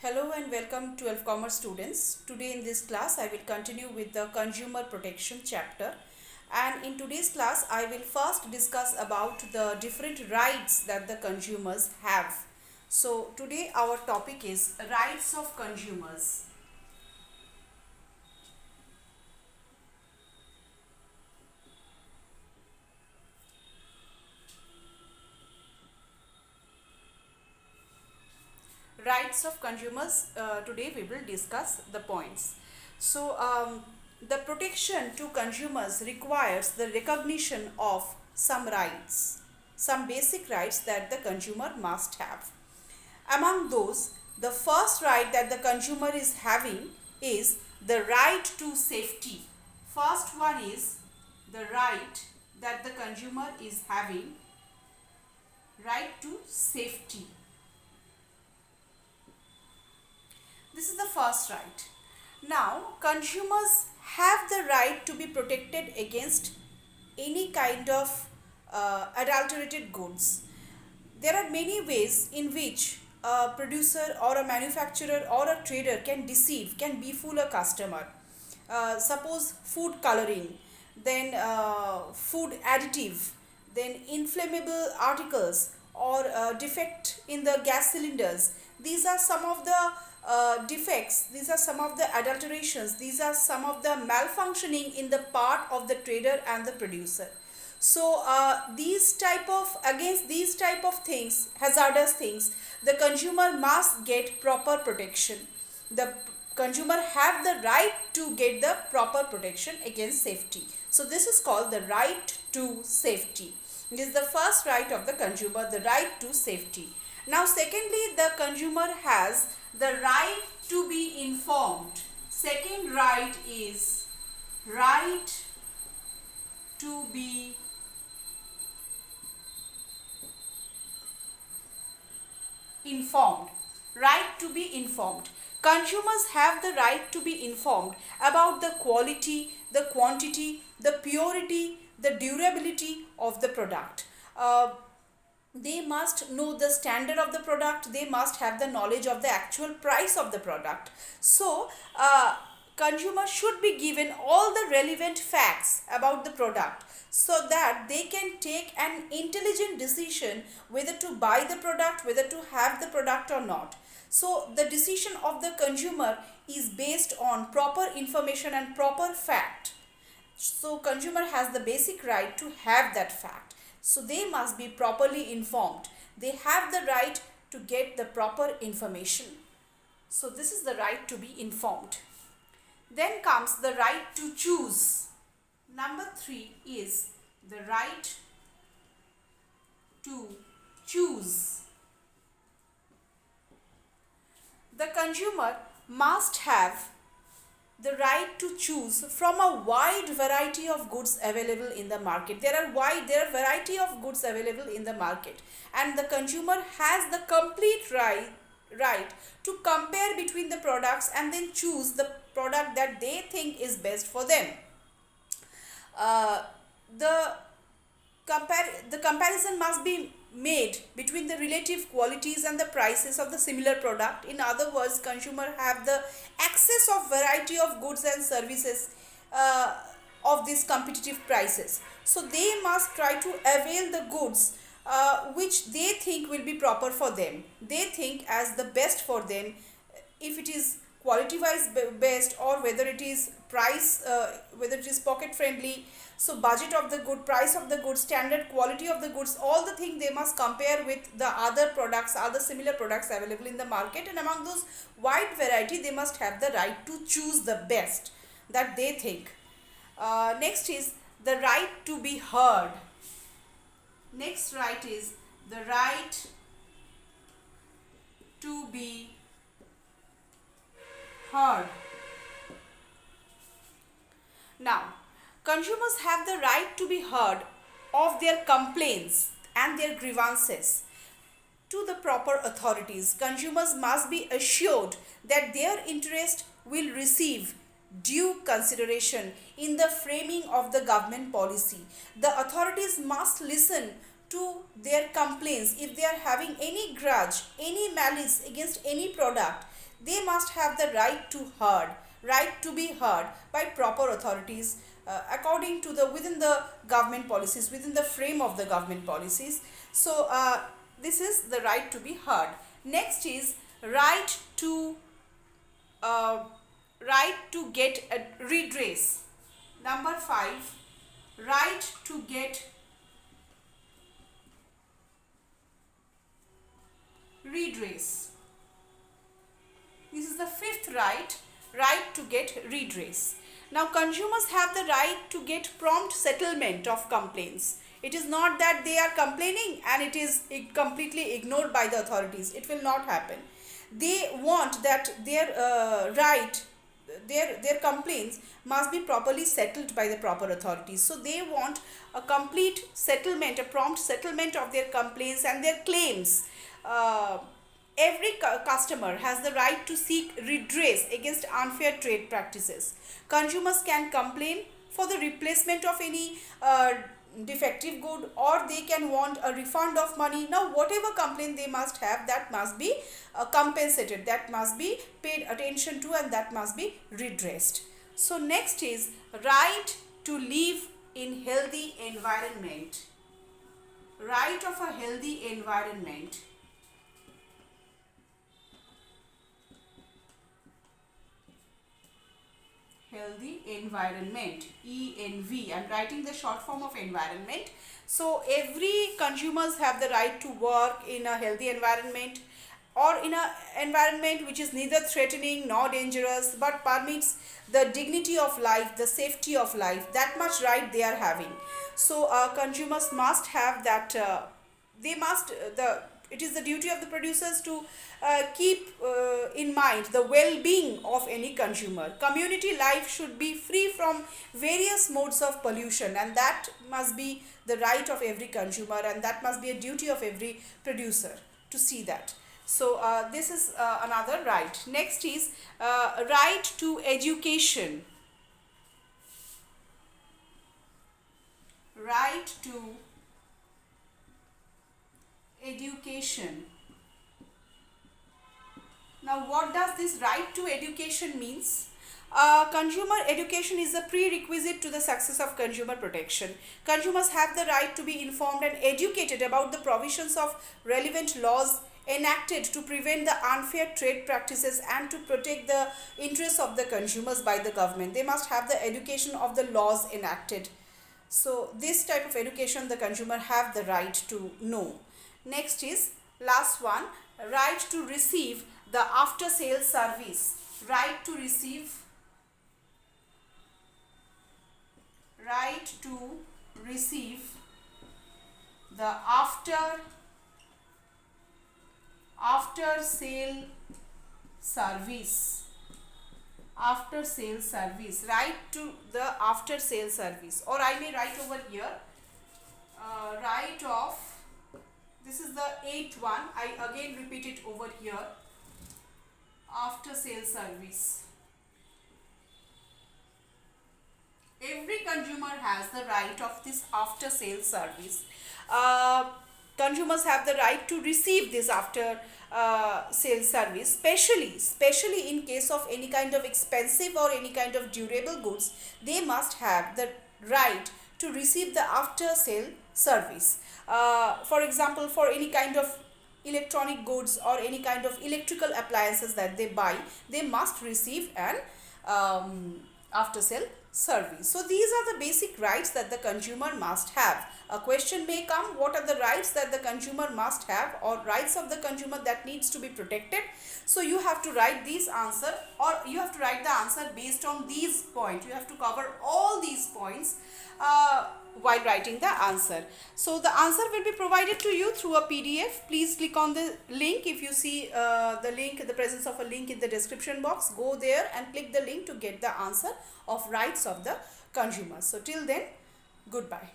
Hello and welcome 12th Commerce students. Today in this class I will continue with the consumer protection chapter, and in today's class I will first discuss about the different rights that the consumers have. So today our topic is rights of consumers. Rights of consumers. Today we will discuss the points. So the protection to consumers requires the recognition of some rights, some basic rights that the consumer must have. Among those, the first right that the consumer is having is the right to safety. First one is the right that the consumer is having, right to safety. This is the first right. Now, consumers have the right to be protected against any kind of adulterated goods. There are many ways in which a producer or a manufacturer or a trader can deceive, can befool a customer. Suppose food coloring, then food additive, then inflammable articles, or defect in the gas cylinders. These are some of the defects, these are some of the adulterations, these are some of the malfunctioning in the part of the trader and the producer. So against these type of things, hazardous things, the consumer must get proper protection. The consumer have the right to get the proper protection against safety. So this is called the right to safety. This is the first right of the consumer, the right to safety. Now secondly, the consumer has the right to be informed. Second right is right to be informed. Right to be informed. Consumers have the right to be informed about the quality, the quantity, the purity, the durability of the product. They must know the standard of the product. They must have the knowledge of the actual price of the product. So consumer should be given all the relevant facts about the product so that they can take an intelligent decision whether to buy the product, whether to have the product or not. So the decision of the consumer is based on proper information and proper fact. So consumer has the basic right to have that fact. So they must be properly informed. They have the right to get the proper information. So this is the right to be informed. Then comes the right to choose. Number 3 is the right to choose. The consumer must have the right to choose from a wide variety of goods available in the market. There are variety of goods available in the market, and the consumer has the complete right to compare between the products and then choose the product that they think is best for them. The comparison must be made between the relative qualities and the prices of the similar product. In other words, consumer have the access of variety of goods and services of these competitive prices. So they must try to avail the goods which they think will be proper for them. They think as the best for them, if it is quality wise best, or whether it is price, whether it is pocket friendly. So budget of the good, price of the good, standard quality of the goods, all the things they must compare with the other products, other similar products available in the market, and among those wide variety they must have the right to choose the best that they think. Next is the right to be heard. Next right is the right to be heard. Now, consumers have the right to be heard of their complaints and their grievances to the proper authorities. Consumers must be assured that their interest will receive due consideration in the framing of the government policy. The authorities must listen to their complaints. If they are having any grudge, any malice against any product, they must have the right to be heard by proper authorities according to the within the government policies, within the frame of the government policies. So this is the right to be heard. Next is right to uh, get a redress. Number 5, right to get redress. This is the 5th right to get redress. Now consumers have the right to get prompt settlement of complaints. It is not that they are complaining and it is completely ignored by the authorities. It will not happen. They want that their complaints must be properly settled by the proper authorities. So they want a complete settlement, a prompt settlement of their complaints and their claims. Every customer has the right to seek redress against unfair trade practices. Consumers can complain for the replacement of any defective good, or they can want a refund of money. Now whatever complaint they must have, that must be compensated, that must be paid attention to, and that must be redressed. So next is right to live in healthy environment. Right of a healthy environment. Healthy environment, ENV. I'm writing the short form of environment. So every consumers have the right to work in a healthy environment, or in an environment which is neither threatening nor dangerous but permits the dignity of life, the safety of life. That much right they are having. So consumers must have that. It is the duty of the producers to keep in mind the well-being of any consumer. Community life should be free from various modes of pollution, and that must be the right of every consumer, and that must be a duty of every producer to see that. So this is another right. Next is right to education. Right to education. Now what does this right to education means? Consumer education is a prerequisite to the success of consumer protection. Consumers have the right to be informed and educated about the provisions of relevant laws enacted to prevent the unfair trade practices and to protect the interests of the consumers by the government. They must have the education of the laws enacted. So this type of education the consumer have the right to know. Next is last one, right to receive the after sales service. Right to receive the after sale service. After sale service, right to the after sale service, or I may write over here right of, this is the 8th one, I again repeat it over here, after sale service. Every consumer has the right of this after sale service. Consumers have the right to receive this after sale service, especially in case of any kind of expensive or any kind of durable goods. They must have the right to receive the after sale service. For example, for any kind of electronic goods or any kind of electrical appliances that they buy, they must receive an after sale service. So these are the basic rights that the consumer must have. A question may come, what are the rights that the consumer must have, or rights of the consumer that needs to be protected? So you have to write these answer, or you have to write the answer based on these points. You have to cover all these points while writing the answer. So the answer will be provided to you through a PDF. Please click on the link. If you see the link, the presence of a link in the description box, go there and click the link to get the answer of rights of the consumer. So till then, goodbye.